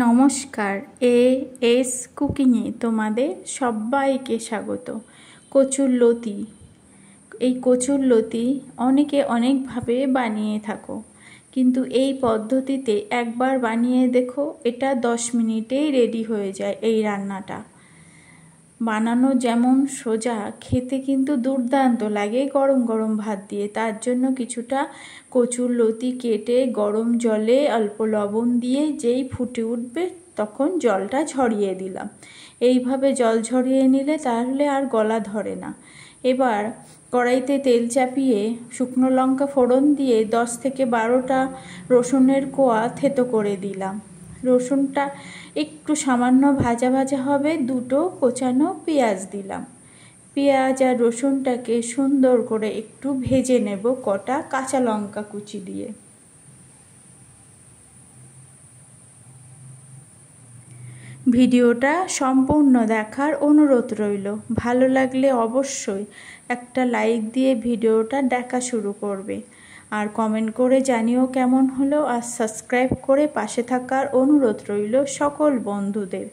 নমস্কার, এস কুকিংয়ে তোমাদের সবাইকে স্বাগত। কচুরলতি, এই কচুরলতি অনেকে অনেকভাবে বানিয়ে থাকো, কিন্তু এই পদ্ধতিতে একবার বানিয়ে দেখো, এটা 10 মিনিটেই রেডি হয়ে যায়। এই রান্নাটা বানানো যেমন সোজা, খেতে কিন্তু দুর্দান্ত লাগে গরম গরম ভাত দিয়ে। তার জন্য কিছুটা কচুরলতি কেটে গরম জলে অল্প লবণ দিয়ে যেই ফুটে উঠবে তখন জলটা ঝরিয়ে দিলাম। এইভাবে জল ঝরিয়ে নিলে তাহলে আর গলা ধরে না। এবার কড়াইতে তেল চাপিয়ে শুকনো লঙ্কা ফোড়ন দিয়ে 10 থেকে 12টা রসুনের কোয়া থেতো করে দিলাম। রসুনটা একটু সামান্য ভাজা ভাজা হবে, 2টো কোচানো পেঁয়াজ দিলাম। পেঁয়াজ আর রসুনটাকে সুন্দর করে একটু ভেজে নেব কটা কাঁচা লঙ্কা কুচি দিয়ে। ভিডিওটা সম্পূর্ণ দেখার অনুরোধ রইল। ভালো লাগলে অবশ্যই একটা লাইক দিয়ে ভিডিওটা দেখা শুরু করবে, আর কমেন্ট করে জানিও কেমন হলো, আর সাবস্ক্রাইব করে পাশে থাকার অনুরোধ রইল সকল বন্ধুদের।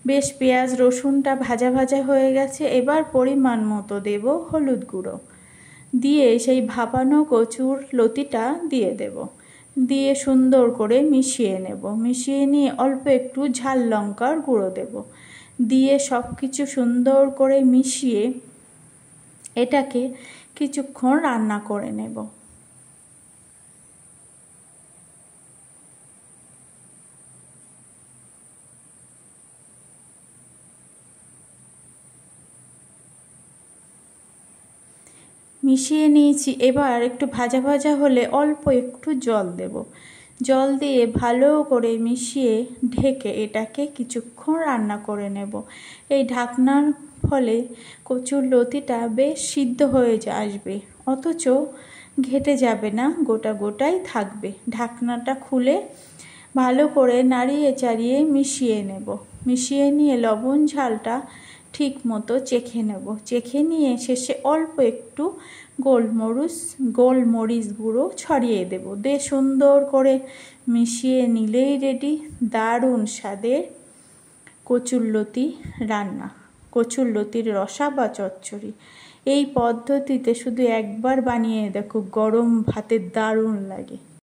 বেশ পেঁয়াজ রসুনটা ভাজা ভাজা হয়ে গেছে। এবার পরিমাণ মতো দেব হলুদ গুঁড়ো, দিয়ে সেই ভাপানো কচুর লতিটা দিয়ে দেব, দিয়ে সুন্দর করে মিশিয়ে নেব। মিশিয়ে নিয়ে অল্প একটু ঝাল লঙ্কার গুঁড়ো দেব, দিয়ে সব কিছু সুন্দর করে মিশিয়ে এটাকে কিছুক্ষণ রান্না করে নেব। মিশিয়ে নিয়েছি। এবার একটু ভাজা ভাজা হলে অল্প একটু জল দেব। জল দিয়ে ভালো করে মিশিয়ে ঢেকে এটাকে কিছুক্ষণ রান্না করে নেব। এই ঢাকনার ফলে কচুরলতিটা বেশ সিদ্ধ হয়ে আসবে, অথচ ঘেটে যাবে না, গোটা গোটাই থাকবে। ঢাকনাটা খুলে ভালো করে নাড়িয়ে চাড়িয়ে মিশিয়ে নেব। মিশিয়ে নিয়ে লবণ ঝালটা ঠিক মতো চেখে নেব। চেখে নিয়ে শেষে অল্প একটু গোলমরিচ গুঁড়ো ছড়িয়ে দেব। দিয়ে সুন্দর করে মিশিয়ে নিলেই রেডি দারুণ স্বাদের কচুরলতি রান্না, কচুরলতির রসা বা চচ্চড়ি। এই পদ্ধতিতে শুধু একবার বানিয়ে দেখো, গরম ভাতে দারুণ লাগে।